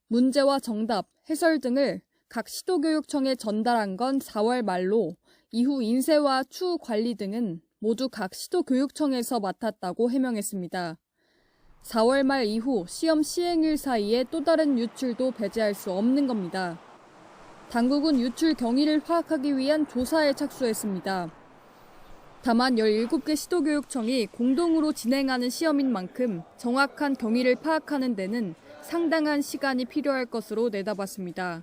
Speaker 9: 문제와 정답, 해설 등을 각 시도교육청에 전달한 건 4월 말로 이후 인쇄와 추후 관리 등은 모두 각 시도교육청에서 맡았다고 해명했습니다. 4월 말 이후 시험 시행일 사이에 또 다른 유출도 배제할 수 없는 겁니다. 당국은 유출 경위를 파악하기 위한 조사에 착수했습니다. 다만 17개 시도교육청이 공동으로 진행하는 시험인 만큼 정확한 경위를 파악하는 데는 상당한 시간이 필요할 것으로 내다봤습니다.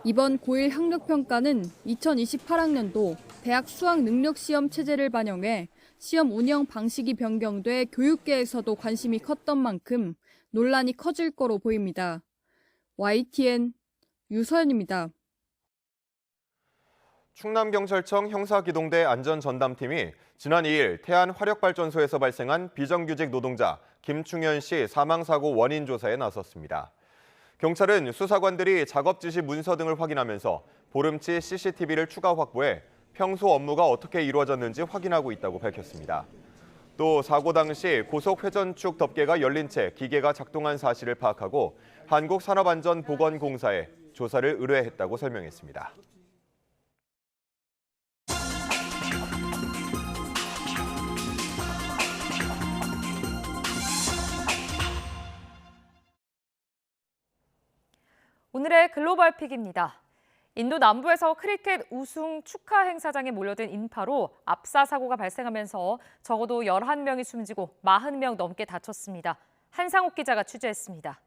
Speaker 9: 이번 고1 학력평가는 2028학년도 대학 수학능력시험 체제를 반영해 시험 운영 방식이 변경돼 교육계에서도 관심이 컸던 만큼 논란이 커질 거로 보입니다. YTN 유서연입니다.
Speaker 1: 충남경찰청 형사기동대 안전전담팀이 지난 2일 태안화력발전소에서 발생한 비정규직 노동자 김충현 씨 사망사고 원인 조사에 나섰습니다. 경찰은 수사관들이 작업 지시 문서 등을 확인하면서 보름치 CCTV를 추가 확보해 평소 업무가 어떻게 이루어졌는지 확인하고 있다고 밝혔습니다. 또 사고 당시 고속회전축 덮개가 열린 채 기계가 작동한 사실을 파악하고 한국산업안전보건공사에 조사를 의뢰했다고 설명했습니다.
Speaker 2: 오늘의 글로벌 픽입니다. 인도 남부에서 크리켓 우승 축하 행사장에 몰려든 인파로 압사 사고가 발생하면서 적어도 11명이 숨지고 40명 넘게 다쳤습니다. 한상욱 기자가 취재했습니다.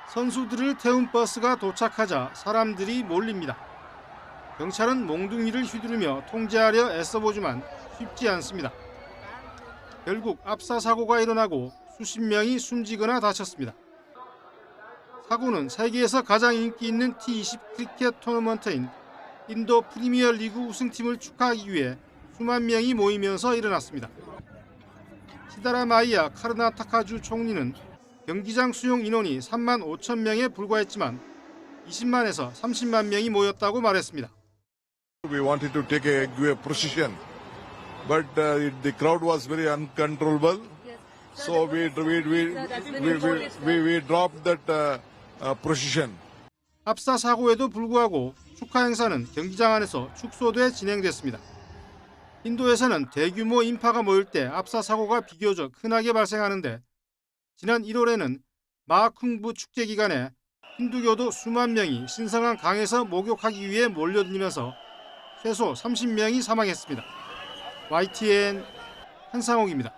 Speaker 13: 선수들을 태운 버스가 도착하자 사람들이 몰립니다. 경찰은 몽둥이를 휘두르며 통제하려 애써보지만 쉽지 않습니다. 결국 압사 사고가 일어나고 수십 명이 숨지거나 다쳤습니다. 사고는 세계에서 가장 인기 있는 T20 크리켓 토너먼트인 인도 프리미어 리그 우승팀을 축하하기 위해 수만 명이 모이면서 일어났습니다. 시다라마이야 카르나타카주 총리는 경기장 수용 인원이 3만 5천 명에 불과했지만 20만에서 30만 명이 모였다고 말했습니다.
Speaker 14: We wanted to take a procession, but the crowd was very uncontrollable. So we dropped that procession.
Speaker 13: 압사 사고에도 불구하고 축하 행사는 경기장 안에서 축소돼 진행됐습니다. 인도에서는 대규모 인파가 모일 때 압사 사고가 비교적 흔하게 발생하는데 지난 1월에는 마하쿵부 축제 기간에 힌두교도 수만 명이 신성한 강에서 목욕하기 위해 몰려들면서 최소 30명이 사망했습니다. YTN 한상옥입니다.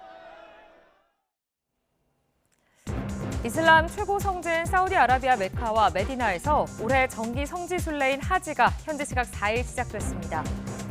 Speaker 2: 이슬람 최고 성지인 사우디아라비아 메카와 메디나에서 올해 정기 성지 순례인 하지가 현지 시각 4일 시작됐습니다.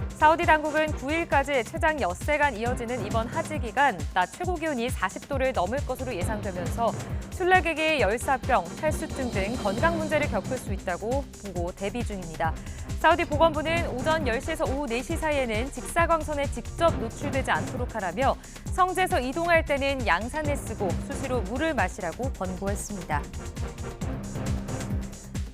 Speaker 2: 사우디 당국은 9일까지 최장 엿새간 이어지는 이번 하지 기간 낮 최고 기온이 40도를 넘을 것으로 예상되면서 순례객이 열사병, 탈수증 등 건강 문제를 겪을 수 있다고 보고 대비 중입니다. 사우디 보건부는 오전 10시에서 오후 4시 사이에는 직사광선에 직접 노출되지 않도록 하라며 성지에서 이동할 때는 양산을 쓰고 수시로 물을 마시라고 권고했습니다.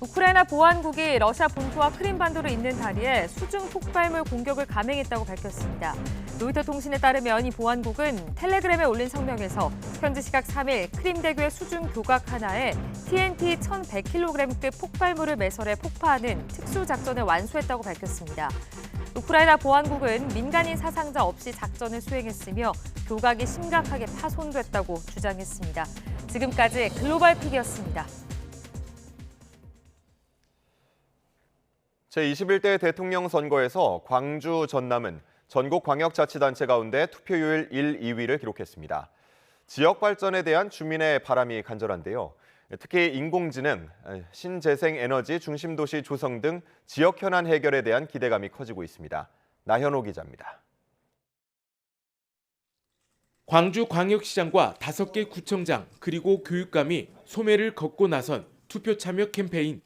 Speaker 2: 우크라이나 보안국이 러시아 본토와 크림반도를 잇는 다리에 수중 폭발물 공격을 감행했다고 밝혔습니다. 로이터 통신에 따르면 이 보안국은 텔레그램에 올린 성명에서 현지 시각 3일 크림대교의 수중 교각 하나에 TNT 1,100kg급 폭발물을 매설해 폭파하는 특수작전을 완수했다고 밝혔습니다. 우크라이나 보안국은 민간인 사상자 없이 작전을 수행했으며 교각이 심각하게 파손됐다고 주장했습니다. 지금까지 글로벌 픽이었습니다.
Speaker 1: 제21대 대통령 선거에서 광주, 전남은 전국 광역자치단체 가운데 투표율 1, 2위를 기록했습니다. 지역 발전에 대한 주민의 바람이 간절한데요. 특히 인공지능, 신재생에너지 중심도시 조성 등 지역 현안 해결에 대한 기대감이 커지고 있습니다. 나현호 기자입니다.
Speaker 15: 광주광역시장과 5개 구청장 그리고 교육감이 소매를 걷고 나선 투표 참여 캠페인.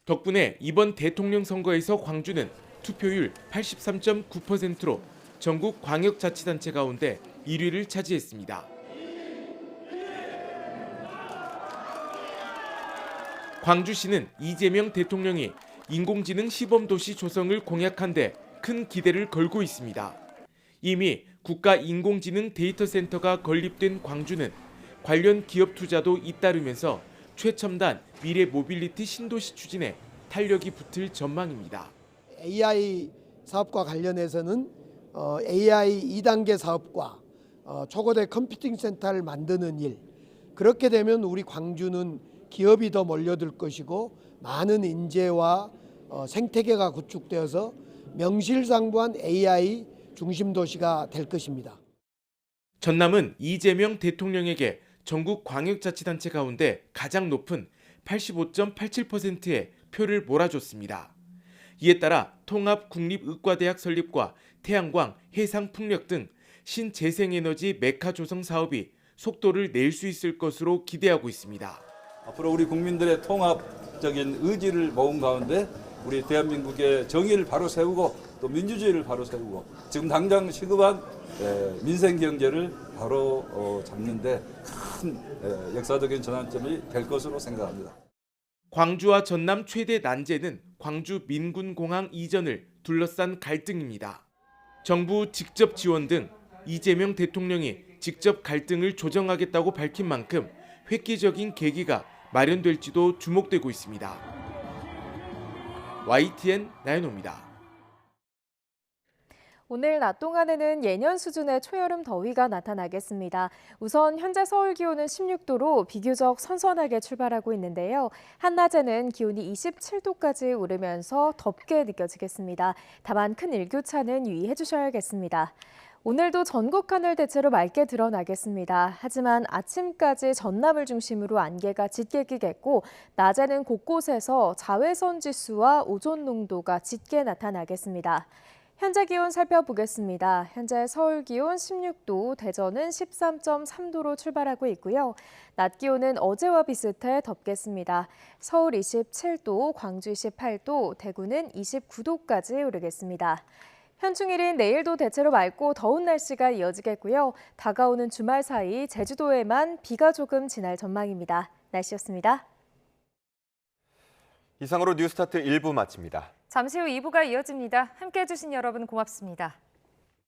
Speaker 15: 덕분에 이번 대통령 선거에서 광주는 투표율 83.9%로 전국 광역자치단체 가운데 1위를 차지했습니다. 광주시는 이재명 대통령이 인공지능 시범도시 조성을 공약한 데 큰 기대를 걸고 있습니다. 이미 국가 인공지능 데이터센터가 건립된 광주는 관련 기업 투자도 잇따르면서 최첨단 미래 모빌리티 신도시 추진에 탄력이 붙을 전망입니다.
Speaker 16: AI 사업과 관련해서는 AI 2단계 사업과 초거대 컴퓨팅 센터를 만드는 일, 그렇게 되면 우리 광주는 기업이 더 몰려들 것이고 많은 인재와 생태계가 구축되어서 명실상부한 AI 중심 도시가 될 것입니다.
Speaker 15: 전남은 이재명 대통령에게 전국 광역자치단체 가운데 가장 높은 85.87%의 표를 몰아줬습니다. 이에 따라 통합국립의과대학 설립과 태양광, 해상풍력 등 신재생에너지 메카 조성 사업이 속도를 낼 수 있을 것으로 기대하고 있습니다.
Speaker 17: 앞으로 우리 국민들의 통합적인 의지를 모은 가운데 우리 대한민국의 정의를 바로 세우고 또 민주주의를 바로 세우고 지금 당장 시급한 민생 경제를 바로 잡는데 큰 역사적인 전환점이 될 것으로 생각합니다.
Speaker 15: 광주와 전남 최대 난제는 광주 민군공항 이전을 둘러싼 갈등입니다. 정부 직접 지원 등 이재명 대통령이 직접 갈등을 조정하겠다고 밝힌 만큼 획기적인 계기가 마련될지도 주목되고 있습니다. YTN 나연호입니다.
Speaker 18: 오늘 낮 동안에는 예년 수준의 초여름 더위가 나타나겠습니다. 우선 현재 서울 기온은 16도로 비교적 선선하게 출발하고 있는데요. 한낮에는 기온이 27도까지 오르면서 덥게 느껴지겠습니다. 다만 큰 일교차는 유의해 주셔야겠습니다. 오늘도 전국 하늘 대체로 맑게 드러나겠습니다. 하지만 아침까지 전남을 중심으로 안개가 짙게 끼겠고 낮에는 곳곳에서 자외선 지수와 오존 농도가 짙게 나타나겠습니다. 현재 기온 살펴보겠습니다. 현재 서울 기온 16도, 대전은 13.3도로 출발하고 있고요. 낮 기온은 어제와 비슷해 덥겠습니다. 서울 27도, 광주 28도, 대구는 29도까지 오르겠습니다. 현충일인 내일도 대체로 맑고 더운 날씨가 이어지겠고요. 다가오는 주말 사이 제주도에만 비가 조금 지날 전망입니다. 날씨였습니다.
Speaker 1: 이상으로 뉴스타트 1부 마칩니다.
Speaker 2: 잠시 후 2부가 이어집니다. 함께해 주신 여러분 고맙습니다.